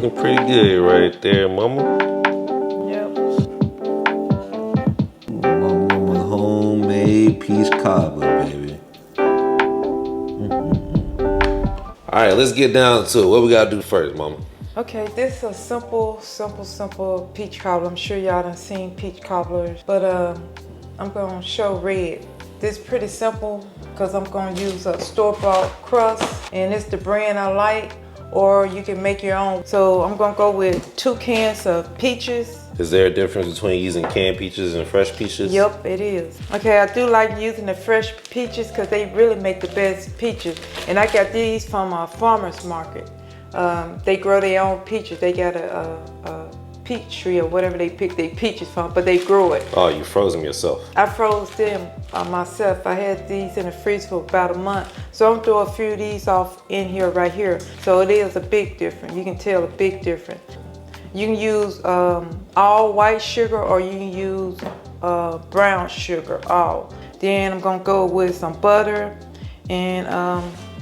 looking pretty good right there, mama. Yep. Mama homemade peach cobbler, baby. All right, let's get down to it. What we gotta do first, mama? Okay, this is a simple peach cobbler. I'm sure y'all done seen peach cobblers, but I'm gonna show red. This is pretty simple because I'm gonna use a store-bought crust, and it's the brand I like, or you can make your own. So I'm gonna go with 2 cans of peaches. Is there a difference between using canned peaches and fresh peaches? Yep, it is. Okay, I do like using the fresh peaches because they really make the best peaches. And I got these from a farmer's market. They grow their own peaches. They got a peach tree or whatever they pick their peaches from, but they grow it. Oh, you froze them yourself? I froze them myself. I had these in the freezer for about a month. So I'm throwing a few of these off in here, right here. So it is a big difference. You can tell a big difference. You can use all white sugar, or you can use brown sugar, all. Then I'm gonna go with some butter. And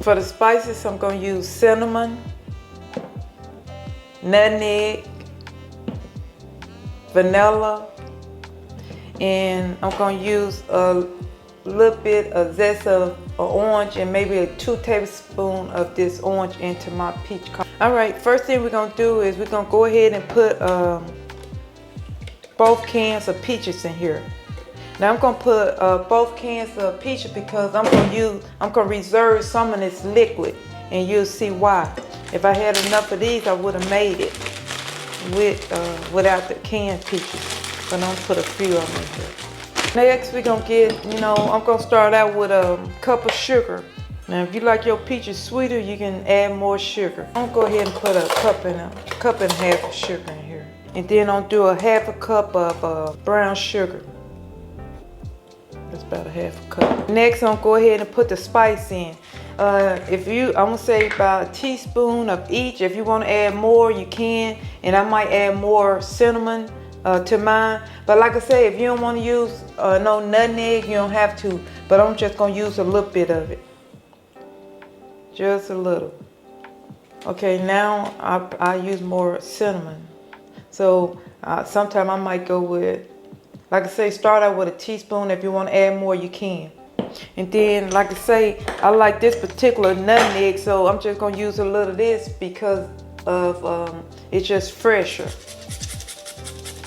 for the spices, I'm gonna use cinnamon, nutmeg, vanilla, and I'm gonna use a little bit of zest of orange and maybe 2 tablespoons of this orange into my peach cobbler. All right, first thing we're gonna do is we're gonna go ahead and put both cans of peaches in here. Now I'm gonna put both cans of peaches because I'm gonna reserve some of this liquid, and you'll see why. If I had enough of these, I would have made it without the canned peaches. But I'm gonna put a few of them in here. Next, we're gonna get, I'm gonna start out with a cup of sugar. Now, if you like your peaches sweeter, you can add more sugar. I'm gonna go ahead and put a cup and a half of sugar in here. And then I'll do a half a cup of brown sugar. That's about a half a cup. Next, I'm gonna go ahead and put the spice in. I'm gonna say about a teaspoon of each. If you wanna add more, you can. And I might add more cinnamon to mine. But like I say, if you don't wanna use no nutmeg, you don't have to. But I'm just gonna use a little bit of it. Just a little. Okay, now I use more cinnamon. So sometime I might go with, like I say, start out with a teaspoon. If you want to add more, you can. And then, like I say, I like this particular nutmeg, so I'm just gonna use a little of this because of it's just fresher.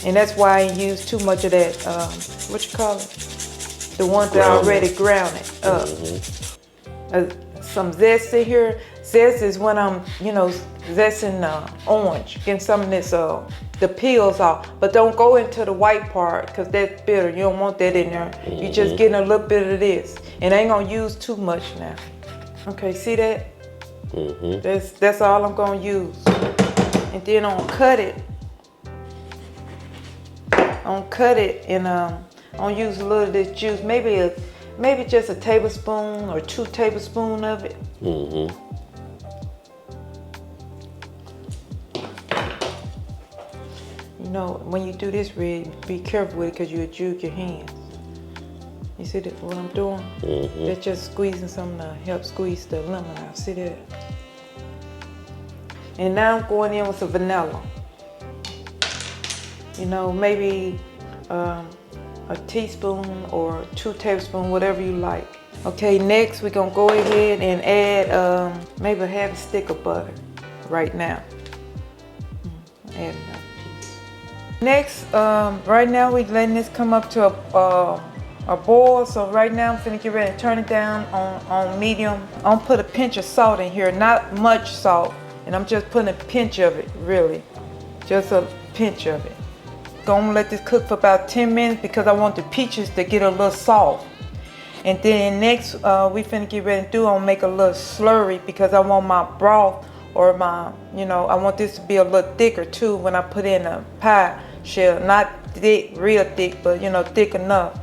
And that's why I ain't use too much of that, what you call it? The ones that are already grounded up. Some zest in here. Zest is when I'm, zesting orange, getting some of this, the peels off. But don't go into the white part because that's bitter. You don't want that in there. You're just getting a little bit of this. And I ain't gonna use too much now. Okay, see that? That's all I'm gonna use. And then I'm gonna cut it. And I'm gonna use a little of this juice, maybe just a tablespoon or 2 tablespoons of it. When you do this, Red, be careful with it because you'll juke your hands. You see what I'm doing? That's just squeezing something to help squeeze the lemon out. See that? And now I'm going in with some vanilla. Maybe a teaspoon or 2 tablespoons, whatever you like. Okay, next we're gonna go ahead and add maybe a half a stick of butter right now. Add another piece. Next, right now we're letting this come up to a boil. So right now I'm finna get ready to turn it down on medium. I'm gonna put a pinch of salt in here, not much salt. And I'm just putting a pinch of it, really. Just a pinch of it. Gonna let this cook for about 10 minutes because I want the peaches to get a little soft. And then next, we finna get ready to do, I'm gonna make a little slurry because I want my broth or my, I want this to be a little thicker too when I put in a pie shell. Not thick, real thick, but thick enough.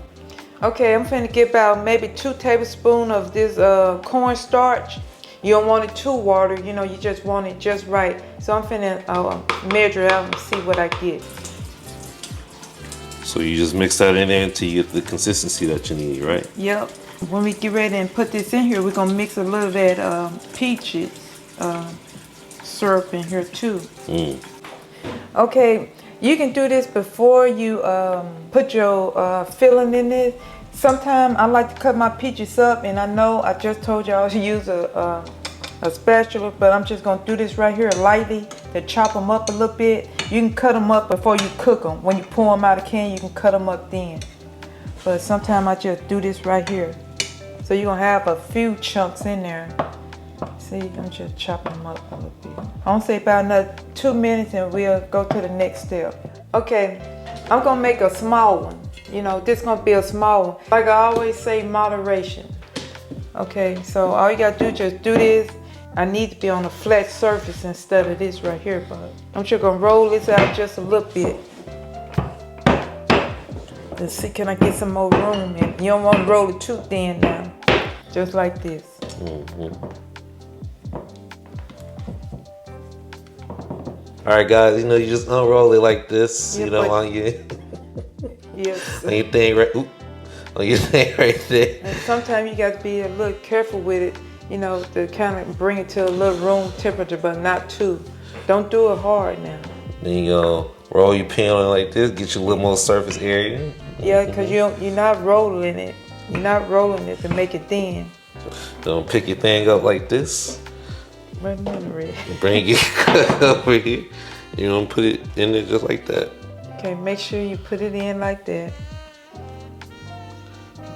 Okay, I'm finna get about maybe 2 tablespoons of this cornstarch. You don't want it too watery, you just want it just right. So I'm finna measure out and see what I get. So you just mix that in there until you get the consistency that you need, right? Yep. When we get ready and put this in here, we're gonna mix a little of that peaches syrup in here too. Okay, you can do this before you put your filling in it. Sometimes I like to cut my peaches up, and I know I just told y'all to use a spatula, but I'm just gonna do this right here lightly to chop them up a little bit. You can cut them up before you cook them. When you pour them out of the can, you can cut them up then. But sometimes I just do this right here. So you're gonna have a few chunks in there. See, I'm just chopping them up a little bit. I'm gonna say about another 2 minutes and we'll go to the next step. Okay, I'm gonna make a small one. You know, this is gonna be a small one. Like I always say, moderation. Okay, so all you gotta do is just do this. I need to be on a flat surface instead of this right here, but I'm just gonna roll this out just a little bit. Let's see, can I get some more room? And you don't want to roll it too thin now. Just like this. All right, guys, you know, you just unroll it like this, Yeah, you know, but- on your, Yes. on your thing right, on your thing right there. And sometimes you got to be a little careful with it, you know, to kind of bring it to a little room temperature, but not too. Don't do it hard now. Then you go roll your pan on like this, get you a little more surface area. Yeah, because you're not rolling it. You're not rolling it to make it thin. Don't pick your thing up like this. Wait a minute, Red. Bring it over here. You know, put it in there just like that. Okay, make sure you put it in like that.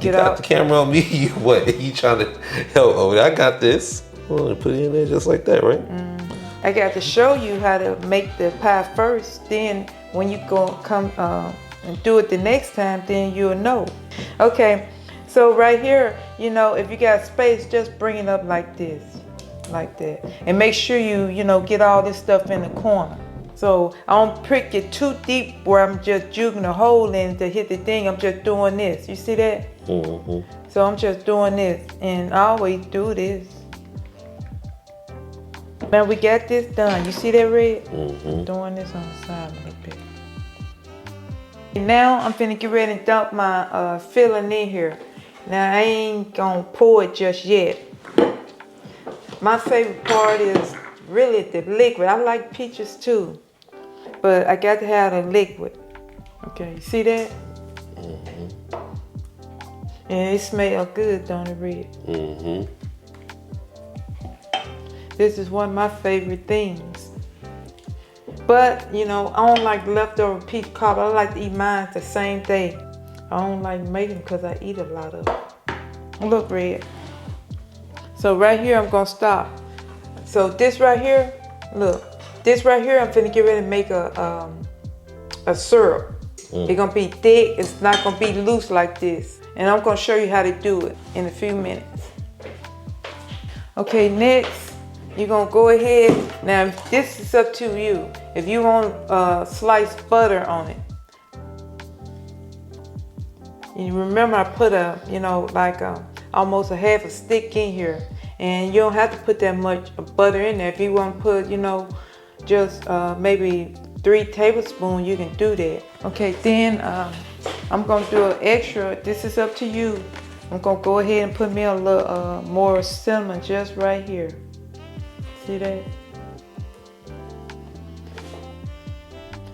You got the camera on me. You what? You trying to help over there? I got this. Well, put it in there just like that, right? I got to show you how to make the pie first. Then when you come and do it the next time, then you'll know. Okay, so right here, you know, if you got space, just bring it up like this, like that, and make sure you know, get all this stuff in the corner. So I don't prick it too deep where I'm just jugging a hole in to hit the thing. I'm just doing this. You see that? So I'm just doing this, and I always do this. Now we got this done. You see that, Red? Doing this on the side a little bit. Now I'm finna get ready and dump my filling in here. Now I ain't gonna pour it just yet. My favorite part is really the liquid. I like peaches too, but I got to have the liquid. Okay, you see that? And it smells good, don't it, Red? This is one of my favorite things. But, you know, I don't like leftover peach cobbler. I like to eat mine the same day. I don't like making because I eat a lot of it. Look, Red. So right here, I'm going to stop. So this right here, look. This right here, I'm finna get ready to make a syrup. It's going to be thick. It's not going to be loose like this. And I'm going to show you how to do it in a few minutes. Okay, next. You're gonna go ahead, now this is up to you. If you want sliced butter on it. You remember I put almost a half a stick in here. And you don't have to put that much butter in there. If you want to put, you know, just maybe 3 tablespoons, you can do that. Okay, then I'm gonna do an extra, this is up to you. I'm gonna go ahead and put me a little more cinnamon just right here. See that?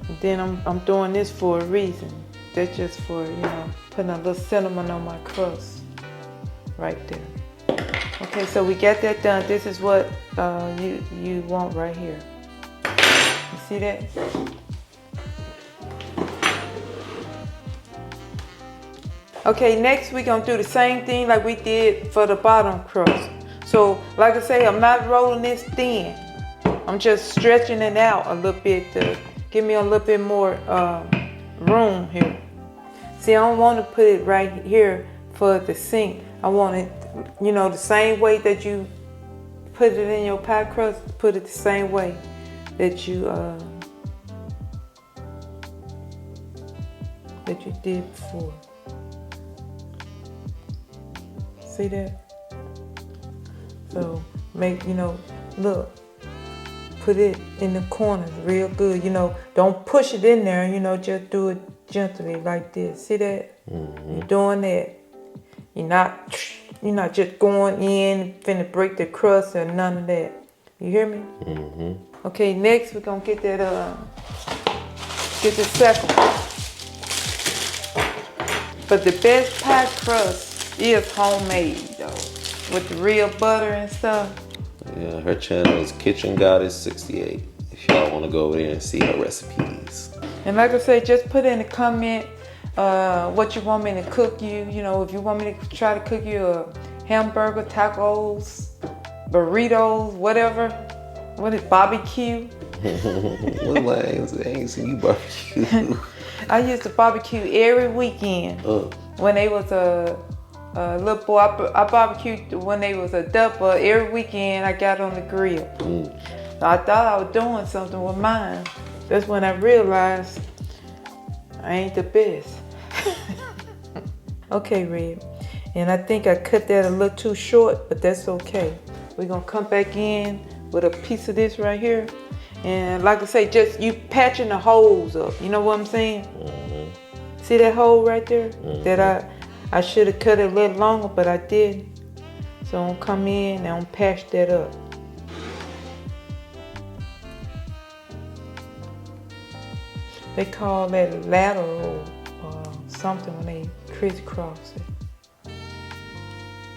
And then I'm doing this for a reason. That's just for, you know, putting a little cinnamon on my crust. Right there. Okay, so we got that done. This is what you want right here. You see that? Okay, next we're gonna do the same thing like we did for the bottom crust. So, like I say, I'm not rolling this thin. I'm just stretching it out a little bit to give me a little bit more room here. See, I don't want to put it right here for the sink. I want it, you know, the same way that you put it in your pie crust, put it the same way that you did before. See that? So make, you know, look, put it in the corners real good. You know, don't push it in there, you know, just do it gently like this. See that? You're doing that. You're not just going in, finna break the crust or none of that. You hear me? Mm-hmm. Okay, next we're gonna get that get the second one. But the best pie crust is homemade though, with the real butter and stuff. Yeah, her channel is Kitchen Goddess 68. If y'all want to go over there and see her recipes. And like I said, just put in the comment what you want me to cook you. You know, if you want me to try to cook you a hamburger, tacos, burritos, whatever. What is barbecue? Well, I ain't seen you barbecue. I used to barbecue every weekend. When they was a little boy, I barbecued when they was a double. Every weekend I got on the grill. So I thought I was doing something with mine. That's when I realized I ain't the best. Okay, Red. And I think I cut that a little too short, but that's okay. We're gonna come back in with a piece of this right here. And like I say, just you patching the holes up. You know what I'm saying? See that hole right there? That I should have cut it a little longer, but I didn't. So I'm gonna come in and I'm gonna patch that up. They call that lateral something when they crisscross it.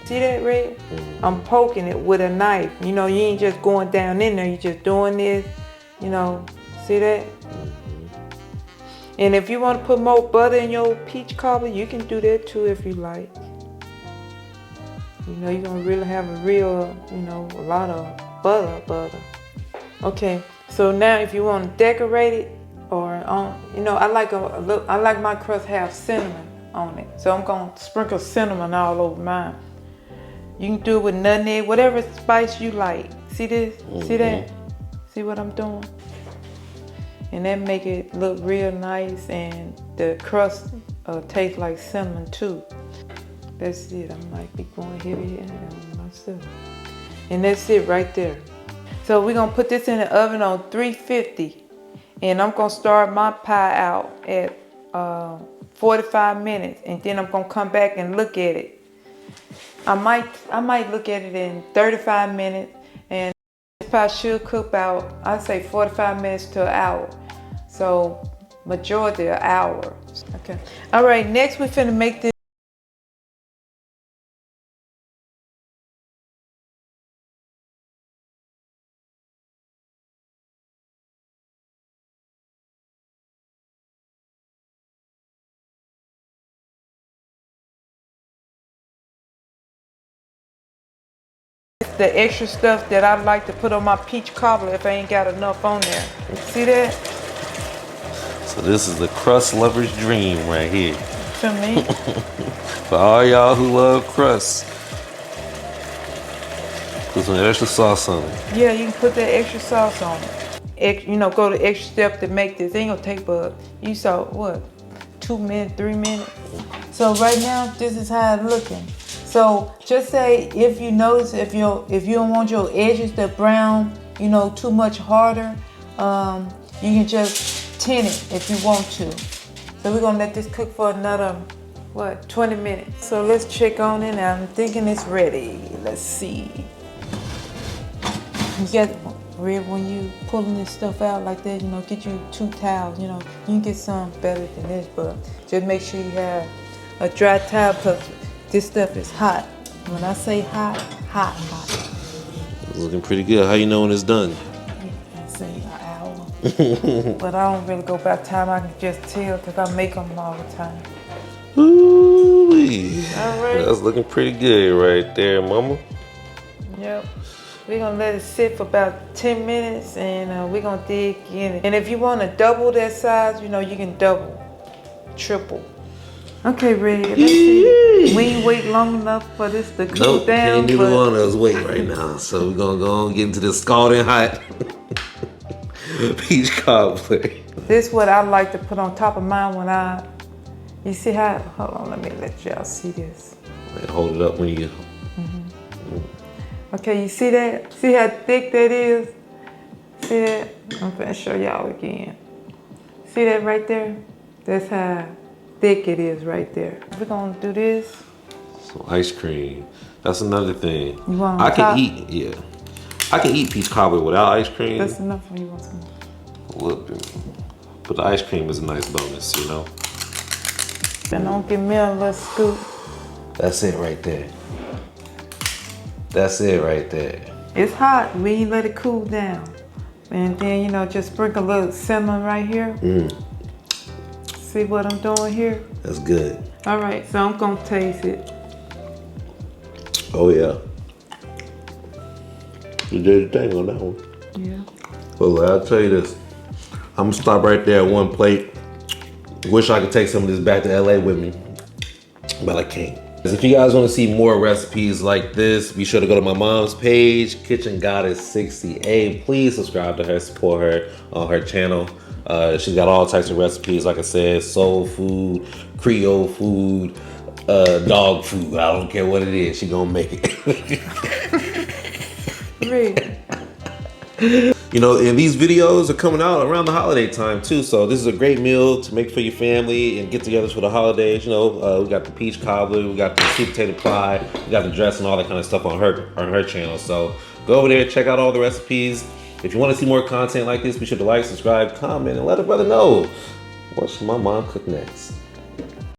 See that, Red? I'm poking it with a knife. You know, you ain't just going down in there. You just doing this, you know. See that? And if you want to put more butter in your peach cobbler, you can do that too if you like. You know, you're going to really have a real, you know, a lot of butter. Okay, so now if you want to decorate it, or you know, I like my crust have cinnamon on it, so I'm gonna sprinkle cinnamon all over mine. You can do it with nutmeg, whatever spice you like. See this? See that? See what I'm doing? And that make it look real nice, and the crust tastes like cinnamon too. That's it. I might be going heavy on myself. And that's it right there. So we're gonna put this in the oven on 350. And I'm gonna start my pie out at 45 minutes, and then I'm gonna come back and look at it. I might look at it in 35 minutes, and this pie should cook about, I'd say 45 minutes to an hour. So majority an hour. Okay. All right, next we're finna make this. The extra stuff that I like to put on my peach cobbler if I ain't got enough on there. See that? So this is the crust lover's dream right here. To me. For all y'all who love crust, put some extra sauce on it. Yeah, you can put that extra sauce on it. You know, go the extra step to make this. It ain't gonna take but, you saw what, 2 minutes, 3 minutes? So right now, this is how it's looking. So just say if you notice, if you don't want your edges to brown, you know, too much harder, you can just tint it if you want to. So we're gonna let this cook for another, 20 minutes. So let's check on it. I'm thinking it's ready. Let's see. You get when you pulling this stuff out like that, you know, get you 2 towels. You know, you can get some better than this, but just make sure you have a dry towel because this stuff is hot. When I say hot, hot. It's looking pretty good. How you know when it's done? I say an hour. But I don't really go by time. I can just tell because I make them all the time. Ooh-wee. All right. That's looking pretty good right there, mama. Yep. We're gonna let it sit for about 10 minutes, and we're gonna dig in it. And if you want to double that size, you know, you can double, triple. Okay, Red, let's see. We ain't wait long enough for this to cool down. Ain't neither one of us wait right now. So we're gonna go and get into this scalding hot peach cobbler. This is what I like to put on top of mine you see how, hold on, let me let y'all see this. Hold it up when you. Okay, you see that? See how thick that is? See that? I'm gonna show y'all again. See that right there? That's how thick it is right there. We're gonna do this. Some ice cream. That's another thing. You want I top? can eat, yeah. I can eat peach cobbler without ice cream. That's enough when you want some. A little bit. But the ice cream is a nice bonus, you know? Then don't give me a little scoop. That's it right there. That's it right there. It's hot. We ain't let it cool down. And then, you know, just sprinkle a little cinnamon right here. See what I'm doing here? That's good. All right, so I'm gonna taste it. Oh yeah. You did the thing on that one. Yeah. Well, I'll tell you this. I'm gonna stop right there at one plate. Wish I could take some of this back to LA with me, but I can't. If you guys want to see more recipes like this, be sure to go to my mom's page, Kitchen Goddess 68. Please subscribe to her, support her on her channel. She's got all types of recipes, like I said, soul food, Creole food, dog food. I don't care what it is, she gonna make it. Really? You know, and these videos are coming out around the holiday time too, so this is a great meal to make for your family and get-togethers for the holidays. You know, we got the peach cobbler, we got the sweet potato pie, we got the dress and all that kind of stuff on her channel. So go over there, check out all the recipes. If you want to see more content like this, be sure to like, subscribe, comment, and let a brother know what should my mom cook next.